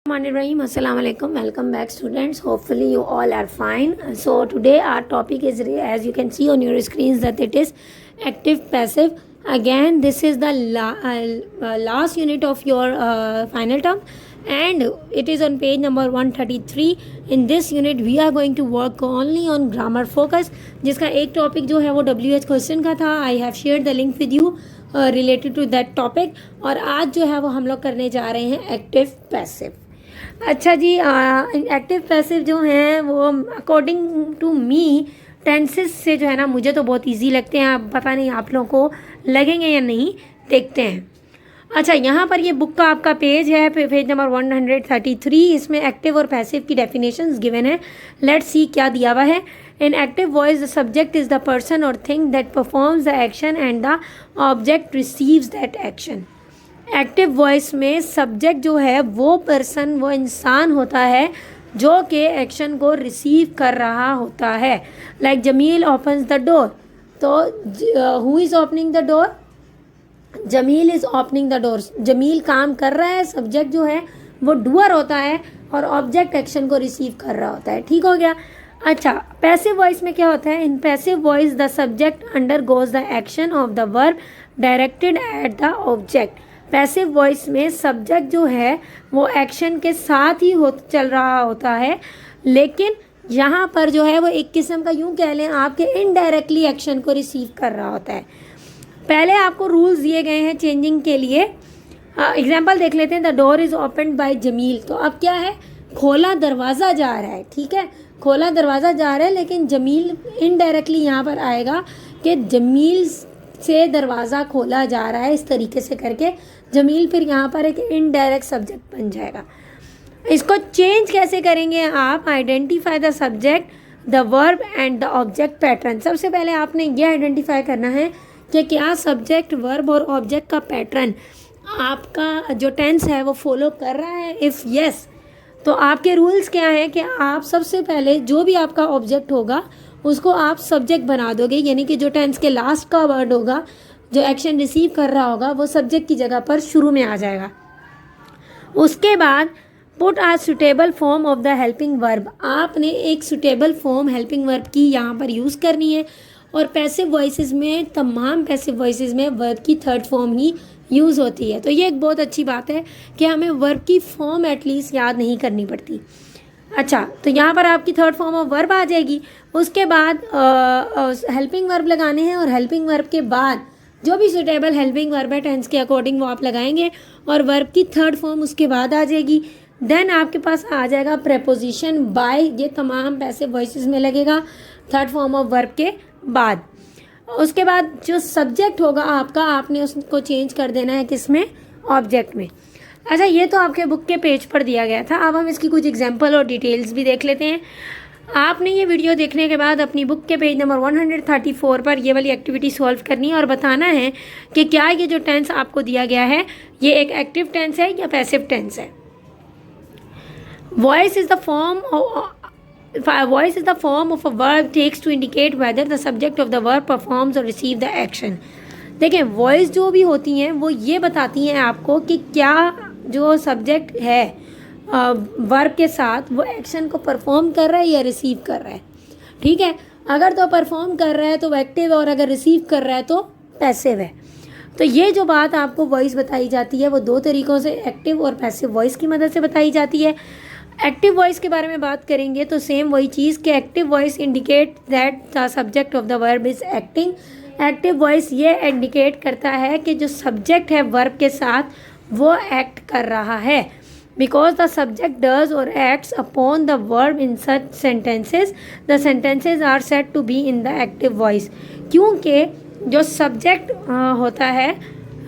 Bismillahirrahmanirrahim. Assalamu alaikum. Welcome back, students. Hopefully you all are fine. So today our topic is, as you can see on your screens, that it is active passive. Again, this is the last unit of your final term, and it is on page number 133. In this unit we are going to work only on grammar focus, जिसका एक topic जो है वो WH question का था. I have shared the link with you related to that topic. और आज जो है वो हम लोग करने जा रहे हैं एक्टिव पैसिव. अच्छा जी, एक्टिव पैसिव जो हैं वो अकॉर्डिंग टू मी टेंसेस से जो है ना मुझे तो बहुत इजी लगते हैं. आप पता नहीं आप लोगों को लगेंगे या नहीं, देखते हैं. अच्छा, यहाँ पर ये बुक का आपका पेज है, पेज नंबर 133. इसमें एक्टिव और पैसिव की डेफिनेशंस गिवन है. लेट्स सी क्या दिया हुआ है. In active voice the subject is the person और thing that performs the action and the object receives that action. Active voice में सब्जेक्ट जो है वो पर्सन, वो इंसान होता है जो कि एक्शन को रिसीव कर रहा होता है. Like Jamil opens the door, तो who is opening the door? Jamil is opening the door. Jamil काम कर रहा है, सब्जेक्ट जो है वो डूअर होता है और ऑब्जेक्ट एक्शन को रिसीव कर रहा होता है. ठीक हो गया. अच्छा, पैसिव वॉइस में क्या होता है? In passive voice the subject under goes the action of the verb directed at the object. Passive voice में सब्जेक्ट जो है वो एक्शन के साथ ही चल रहा होता है, लेकिन यहाँ पर जो है वो एक किस्म का यूँ कह लें आपके इनडायरेक्टली एक्शन को रिसीव कर रहा होता है. पहले आपको रूल्स दिए गए हैं चेंजिंग के लिए. एग्जाम्पल देख लेते हैं. The door is opened by Jamil. तो अब क्या है? खोला दरवाज़ा जा रहा है. ठीक है, खोला दरवाज़ा जा रहा है, लेकिन जमील इनडायरेक्टली यहाँ पर आएगा कि जमील से दरवाज़ा खोला जा रहा है. इस तरीके से करके जमील फिर यहाँ पर एक इनडायरेक्ट सब्जेक्ट बन जाएगा. इसको चेंज कैसे करेंगे आप? Identify the subject, the verb and the object pattern. सबसे पहले आपने ये आइडेंटिफाई करना है कि क्या सब्जेक्ट, वर्ब और ऑब्जेक्ट का पैटर्न आपका जो टेंस है वो फॉलो कर रहा है. इफ़ यस, तो आपके रूल्स क्या हैं कि आप सबसे पहले जो भी आपका ऑब्जेक्ट होगा उसको आप सब्जेक्ट बना दोगे, यानी कि जो टेंस के लास्ट का वर्ड होगा, जो एक्शन रिसीव कर रहा होगा, वो सब्जेक्ट की जगह पर शुरू में आ जाएगा. उसके बाद put a suitable form of the helping verb. आपने एक सुटेबल फॉर्म हेल्पिंग वर्ब की यहाँ पर यूज़ करनी है. और पैसिव वॉइसेस में, तमाम पैसिव वॉइसेस में वर्ब की थर्ड फॉर्म ही यूज़ होती है. तो ये एक बहुत अच्छी बात है कि हमें वर्ब की फॉर्म एटलीस्ट याद नहीं करनी पड़ती. अच्छा, तो यहाँ पर आपकी थर्ड फॉर्म ऑफ वर्ब आ जाएगी. उसके बाद हेल्पिंग वर्ब लगाने हैं, और हेल्पिंग वर्ब के बाद जो भी सुटेबल हेल्पिंग वर्ब है टेंस के अकॉर्डिंग वो आप लगाएंगे, और वर्ब की थर्ड फॉर्म उसके बाद आ जाएगी. देन आपके पास आ जाएगा प्रेपोजिशन बाय. ये तमाम पैसिव वॉइसेस में लगेगा थर्ड फॉर्म ऑफ वर्ब के बाद. उसके बाद जो सब्जेक्ट होगा आपका, आपने उसको चेंज कर देना है किसमें? ऑब्जेक्ट में. अच्छा, ये तो आपके बुक के पेज पर दिया गया था. अब हम इसकी कुछ एग्जांपल और डिटेल्स भी देख लेते हैं. आपने ये वीडियो देखने के बाद अपनी बुक के पेज नंबर 134 पर ये वाली एक्टिविटी सॉल्व करनी है और बताना है कि क्या ये जो टेंस आपको दिया गया है ये एक एक्टिव टेंस है या पैसिव टेंस है. Voice is the form of a verb takes to indicate whether the subject of the verb performs or receive the action. देखें, वॉइस जो भी होती हैं वो ये बताती हैं आपको कि क्या जो सब्जेक्ट है वर्ब के साथ वो एक्शन को परफॉर्म कर रहा है या रिसीव कर रहा है. ठीक है, अगर तो परफॉर्म कर रहा है तो वो एक्टिव है, और अगर रिसीव कर रहा है तो पैसिव है. तो ये जो बात आपको वॉइस बताई जाती है वो दो तरीक़ों से, एक्टिव और पैसिव वॉइस की मदद से बताई जाती है. एक्टिव वॉइस के बारे में बात करेंगे तो सेम वही चीज़ कि active voice indicate that the subject of the verb is acting. Active voice ये इंडिकेट करता है कि जो सब्जेक्ट है वर्ब के साथ वो एक्ट कर रहा है. Because the subject does or acts upon the verb in such sentences, the sentences are said to be in the active voice. क्योंकि जो सब्जेक्ट होता है,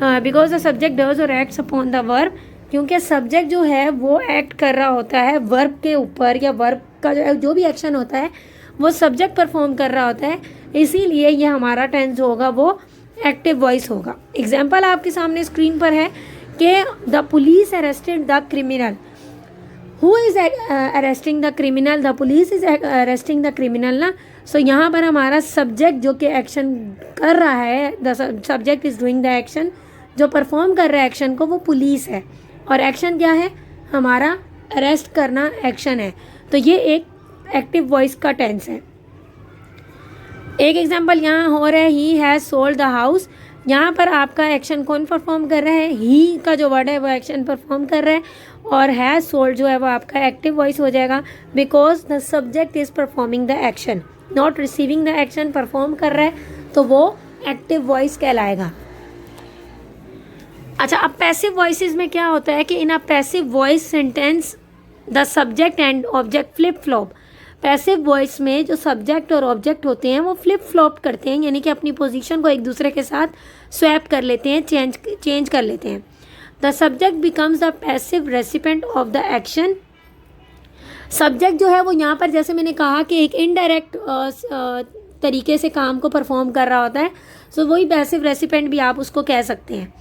because the subject does or acts upon the verb, क्योंकि subject जो है वो act कर रहा होता है वर्ब के ऊपर, या वर्ब का जो भी एक्शन होता है वो सब्जेक्ट परफॉर्म कर रहा होता है, इसीलिए ये हमारा टेंस होगा वो एक्टिव वॉइस होगा. एग्जाम्पल आपके सामने स्क्रीन पर है कि the police arrested the criminal. Who is arresting the criminal? The police is arresting the criminal ना. सो यहाँ पर हमारा सब्जेक्ट जो कि एक्शन कर रहा है, the subject is doing the action, जो परफॉर्म कर रहा है एक्शन को वो पुलिस है, और एक्शन क्या है? हमारा अरेस्ट करना एक्शन है, तो ये एक एक्टिव वॉइस का टेंस है। एक एग्जांपल यहाँ हो रहा है, he has sold the house. यहाँ पर आपका एक्शन कौन परफॉर्म कर रहा है, ही का जो वर्ड है वो एक्शन परफॉर्म कर रहा है, और हैज़ सोल्ड जो है वो आपका एक्टिव वॉइस हो जाएगा, because the subject is performing the action, not receiving the action, perform कर रहा है तो वो एक्टिव वॉइस कहलाएगा। अच्छा, अब पैसिव वॉइसेस में क्या होता है कि in a passive voice sentence the subject and object flip flop. Passive voice में जो सब्जेक्ट और ऑब्जेक्ट होते हैं वो फ्लिप फ्लॉप करते हैं, यानी कि अपनी पोजीशन को एक दूसरे के साथ स्वैप कर लेते हैं, चेंज कर लेते हैं। The subject becomes the passive recipient of the action. Subject जो है वो यहाँ पर जैसे मैंने कहा कि एक इनडायरेक्ट तरीके से काम को परफॉर्म कर रहा होता है, सो वही पैसिव रेसिपेंट भी आप उसको कह सकते हैं।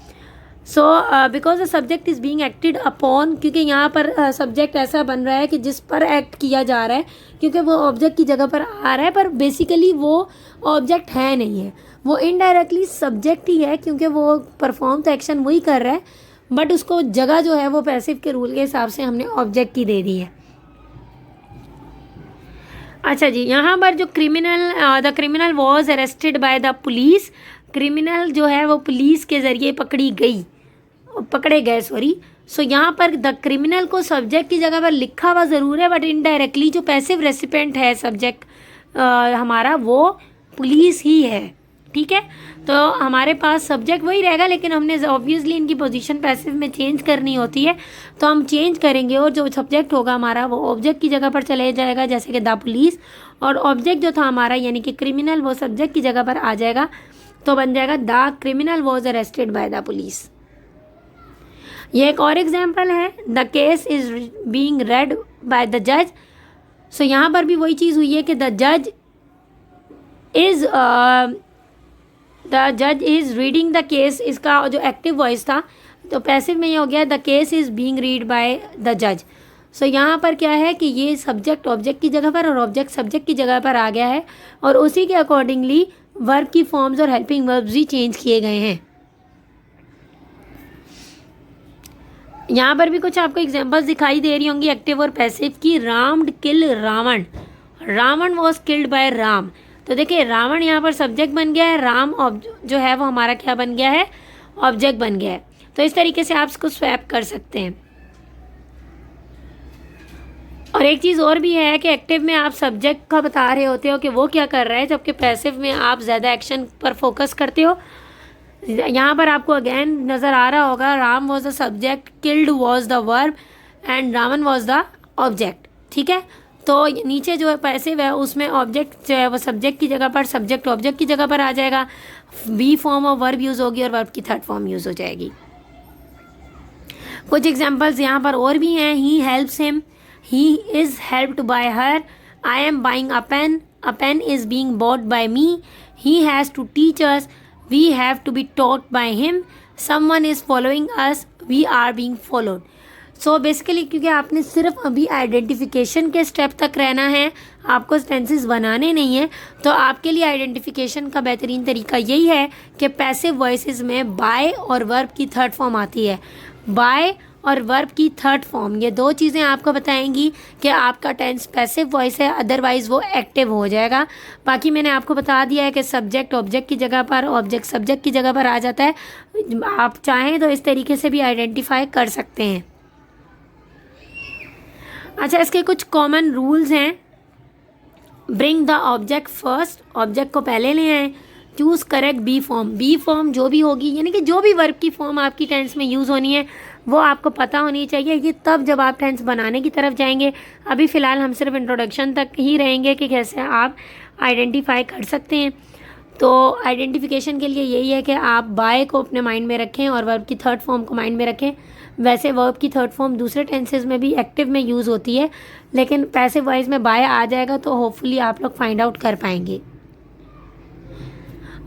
So because the subject is being acted upon, क्योंकि यहाँ पर सब्जेक्ट ऐसा बन रहा है कि जिस पर एक्ट किया जा रहा है, क्योंकि वो ऑब्जेक्ट की जगह पर आ रहा है, पर बेसिकली वो ऑब्जेक्ट है नहीं है, वो इनडायरेक्टली सब्जेक्ट ही है, क्योंकि वो परफॉर्म तो एक्शन वही कर रहा है, बट उसको जगह जो है वो पैसिव के रूल के हिसाब से हमने ऑब्जेक्ट की दे दी है। अच्छा जी, यहाँ पर जो the criminal was arrested by the police. Criminal जो है वो पुलिस के ज़रिए पकड़े गए सो यहाँ पर द क्रिमिनल को सब्जेक्ट की जगह पर लिखा हुआ ज़रूर है, बट इनडायरेक्टली जो पैसिव रेसिपेंट है सब्जेक्ट हमारा वो पुलिस ही है। ठीक है, तो हमारे पास सब्जेक्ट वही रहेगा, लेकिन हमने ऑब्वियसली इनकी पोजीशन पैसिव में चेंज करनी होती है, तो हम चेंज करेंगे और जो सब्जेक्ट होगा हमारा वो ऑब्जेक्ट की जगह पर चले जाएगा, जैसे कि द पुलिस, और ऑब्जेक्ट जो था हमारा यानी कि क्रिमिनल वो सब्जेक्ट की जगह पर आ जाएगा, तो बन जाएगा the criminal was arrested by the police. ये एक और एग्जाम्पल है, the case is being red by the जज। सो यहाँ पर भी वही चीज़ हुई है कि द जज इज रीडिंग द केस, इसका जो एक्टिव वॉइस था, तो पैसिव में ये हो गया the case is being read by the जज। सो यहाँ पर क्या है कि ये सब्जेक्ट ऑब्जेक्ट की जगह पर और ऑब्जेक्ट सब्जेक्ट की जगह पर आ गया है, और उसी के अकॉर्डिंगली वर्ब की फॉर्म्स और हेल्पिंग वर्ब्स भी चेंज किए गए हैं। यहाँ पर भी कुछ आपको एग्जांपल्स दिखाई दे रही होंगी एक्टिव और पैसिव की। Ram kill Ravan, Ravan was killed by Ram. तो देखिए रावण यहाँ पर सब्जेक्ट बन गया है, राम जो है वो हमारा क्या बन गया है, ऑब्जेक्ट बन गया है। तो इस तरीके से आप इसको स्वैप कर सकते हैं। और एक चीज़ और भी है कि एक्टिव में आप सब्जेक्ट का बता रहे होते हो कि वो क्या कर रहा है, जबकि पैसिव में आप ज़्यादा एक्शन पर फोकस करते हो। यहाँ पर आपको अगेन नज़र आ रहा होगा, Ram was the subject, killed was the verb and Ravan was the object. ठीक है, तो नीचे जो है पैसिव है उसमें ऑब्जेक्ट जो है वो सब्जेक्ट की जगह पर, सब्जेक्ट ऑब्जेक्ट की जगह पर आ जाएगा, B form of verb use होगी और वर्ब की थर्ड फॉर्म यूज़ हो जाएगी। कुछ एग्जाम्पल्स यहाँ पर और भी हैं, he helps him, he is helped by her, I am buying a pen is being bought by me, he has to teach us, we have to be taught by him, someone is following us, we are being followed। So basically क्योंकि आपने सिर्फ अभी identification के step तक रहना है, आपको tenses बनाने नहीं है, तो आपके लिए आइडेंटिफिकेशन का बेहतरीन तरीका यही है कि पैसिव वॉइसेस में बाय और वर्ब की थर्ड फॉर्म आती है। बाय और वर्ब की थर्ड फॉर्म, ये दो चीज़ें आपको बताएंगी कि आपका टेंस पैसिव वॉइस है, अदरवाइज़ वो एक्टिव हो जाएगा। बाकी मैंने आपको बता दिया है कि सब्जेक्ट ऑब्जेक्ट की जगह पर, ऑब्जेक्ट सब्जेक्ट की जगह पर आ जाता है। आप चाहें तो इस तरीके से भी आइडेंटिफाई कर सकते हैं। अच्छा, इसके कुछ कॉमन रूल्स हैं। Bring the object first, object को पहले ले आएँ। Choose correct B form, B form जो भी होगी, यानी कि जो भी वर्ब की फॉर्म आपकी टेंस में यूज़ होनी है वो आपको पता होनी चाहिए। ये तब जब आप टेंस बनाने की तरफ जाएंगे। अभी फ़िलहाल हम सिर्फ इंट्रोडक्शन तक ही रहेंगे कि कैसे आप आइडेंटिफाई कर सकते हैं। तो आइडेंटिफिकेशन के लिए यही है कि आप बाय को अपने माइंड में रखें और वर्ब की थर्ड फॉर्म को माइंड में रखें। वैसे वर्ब की थर्ड फॉर्म दूसरे टेंसेस में भी एक्टिव में यूज़ होती है, लेकिन पैसिव वॉइस में बाय आ जाएगा तो होपफुली आप लोग फाइंड आउट कर पाएंगे।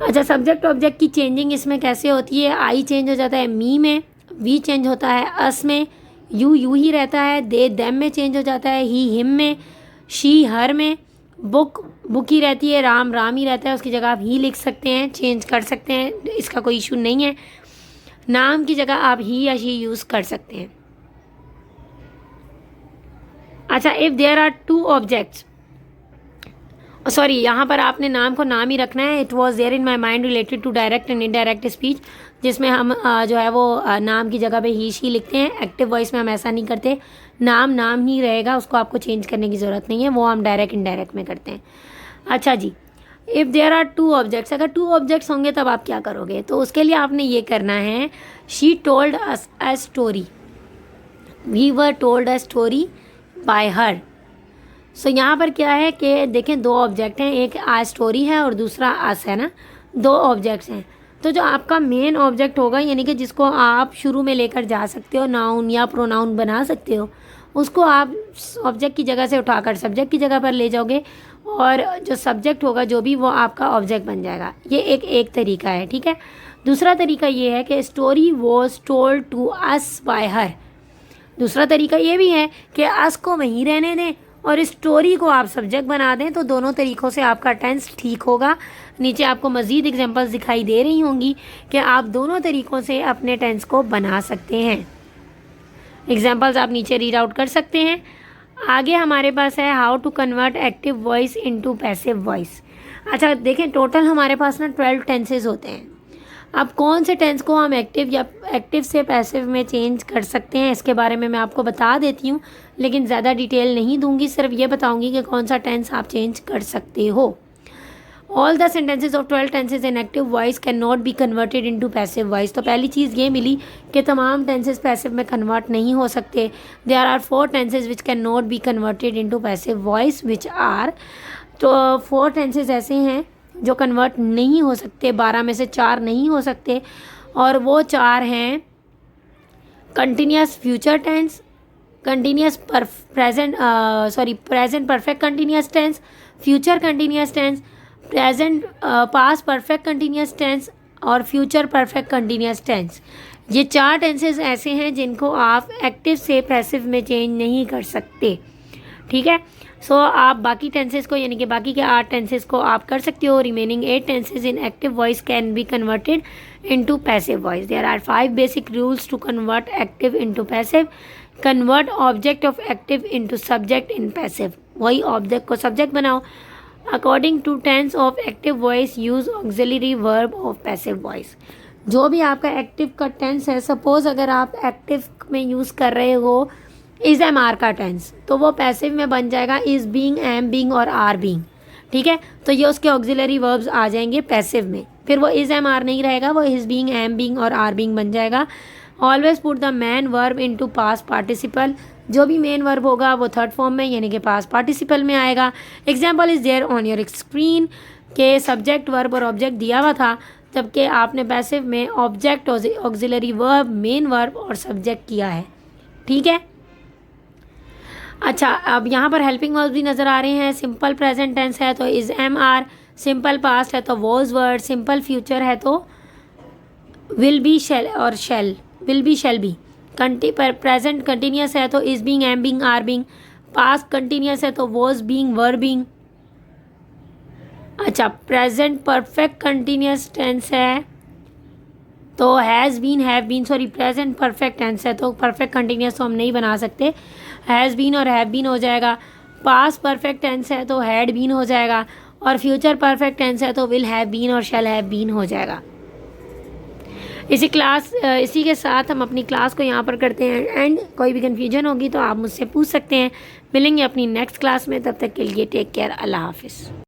अच्छा, सब्जेक्ट ऑब्जेक्ट की चेंजिंग इसमें कैसे होती है। आई चेंज हो जाता है मी में, वी चेंज होता है अस में, यू ही रहता है, दे देम में चेंज हो जाता है, ही हिम में, शी हर में, बुक ही रहती है, राम ही रहता है, उसकी जगह आप ही लिख सकते हैं, चेंज कर सकते हैं, इसका कोई इशू नहीं है। नाम की जगह आप ही या शी यूज़ कर सकते हैं। अच्छा, if there are two objects, sorry यहाँ पर आपने नाम को नाम ही रखना है। It was there in my mind related to direct and indirect speech, जिसमें हम जो है वो नाम की जगह पे ही शी लिखते हैं। एक्टिव वॉइस में हम ऐसा नहीं करते, नाम नाम ही रहेगा, उसको आपको चेंज करने की ज़रूरत नहीं है, वो हम डायरेक्ट इनडायरेक्ट में करते हैं। अच्छा जी, if there are two objects, अगर टू ऑब्जेक्ट्स होंगे तब आप क्या करोगे? तो उसके लिए आपने ये करना है, she told us a story, we were told a story by her. So यहाँ पर क्या है कि देखें, दो ऑब्जेक्ट हैं, एक आ स्टोरी है और दूसरा अस है ना, दो ऑब्जेक्ट्स हैं। तो जो आपका मेन ऑब्जेक्ट होगा, यानी कि जिसको आप शुरू में लेकर जा सकते हो, नाउन या प्रोनाउन बना सकते हो, उसको आप ऑब्जेक्ट की जगह से उठाकर सब्जेक्ट की जगह पर ले जाओगे, और जो सब्जेक्ट होगा जो भी, वो आपका ऑब्जेक्ट बन जाएगा। ये एक तरीका है, ठीक है। दूसरा तरीका ये है कि story was told to us by her. दूसरा तरीका ये भी है कि अस को वहीं रहने दें और स्टोरी को आप सब्जेक्ट बना दें, तो दोनों तरीक़ों से आपका टेंस ठीक होगा। नीचे आपको मज़ीद एग्जांपल्स दिखाई दे रही होंगी कि आप दोनों तरीक़ों से अपने टेंस को बना सकते हैं। एग्जांपल्स आप नीचे रीड आउट कर सकते हैं। आगे हमारे पास है how to convert active voice into passive voice. अच्छा देखें, टोटल हमारे पास ना 12 टेंसेज होते हैं। अब कौन से टेंस को हम एक्टिव या एक्टिव से पैसिव में चेंज कर सकते हैं, इसके बारे में मैं आपको बता देती हूँ, लेकिन ज़्यादा डिटेल नहीं दूंगी, सिर्फ ये बताऊंगी कि कौन सा टेंस आप चेंज कर सकते हो। All the sentences of 12 tenses in active voice can not be converted into passive voice. तो पहली चीज़ ये मिली कि तमाम टेंसेज पैसिव में कन्वर्ट नहीं हो सकते। There are 4 tenses which can not be converted into passive voice which are, तो 4 टेंसेज ऐसे हैं जो कन्वर्ट नहीं हो सकते, 12 में से 4 नहीं हो सकते, और वो 4 हैं continuous future tense, continuous present perfect continuous tense, future continuous tense, present past perfect continuous tense और फ्यूचर परफेक्ट कंटिन्यूस टेंस। ये 4 टेंसेस ऐसे हैं जिनको आप एक्टिव से पैसिव में चेंज नहीं कर सकते, ठीक है। सो आप बाकी टेंसेस को, यानी कि बाकी के 8 टेंसेस को आप कर सकते हो। Remaining 8 tenses in active voice can be converted into passive voice. There are 5 basic rules to convert active into passive. Convert object of active into subject in passive, वही ऑब्जेक्ट को सब्जेक्ट बनाओ। According to tense of active voice use auxiliary verb of passive voice. जो भी आपका active का tense है, suppose अगर आप एक्टिव में यूज़ कर रहे हो इज़ एम आर का टेंस, तो वो पैसिव में बन जाएगा इज़ बीइंग, एम बीइंग और आर बीइंग, ठीक है। तो ये उसके ऑक्सिलरी वर्ब्स आ जाएंगे पैसिव में, फिर वो इज़ एम आर नहीं रहेगा, वो इज़ बीइंग, एम बीइंग और आर बीइंग बन जाएगा। Always put the main verb into past participle. जो भी मेन वर्ब होगा वो थर्ड फॉर्म में, यानी कि पास्ट पार्टिसिपल में आएगा। Example is there on your screen के सब्जेक्ट वर्ब और ऑब्जेक्ट दिया हुआ था, जबकि आपने पैसिव में object, auxiliary verb, main verb और सब्जेक्ट किया है, ठीक है। अच्छा, अब यहाँ पर हेल्पिंग वर्ब्स भी नज़र आ रहे हैं। सिंपल प्रेजेंट टेंस है तो is am are, simple past है तो वॉज वर्ड, सिंपल फ्यूचर है तो विल बी, शैल और shall, will be, shall be. Present continuous है तो is being, am being, are being. Past continuous है तो वॉज बीइंग, वर बीइंग। अच्छा, प्रेजेंट परफेक्ट कंटिन्यूस टेंस है तो has been, have been, sorry present perfect tense है तो perfect continuous तो हम नहीं बना सकते, हैज़ बीन और हैव बीन हो जाएगा। पास्ट परफेक्ट टेंस है तो हैड बीन हो जाएगा, और फ्यूचर परफेक्ट टेंस है तो विल हैव बीन और शैल हैव बीन हो जाएगा। इसी के साथ हम अपनी क्लास को यहाँ पर करते हैं एंड। कोई भी कन्फ्यूजन होगी तो आप मुझसे पूछ सकते हैं। मिलेंगे अपनी नेक्स्ट क्लास में, तब तक के लिए टेक केयर, अल्लाह हाफिज़।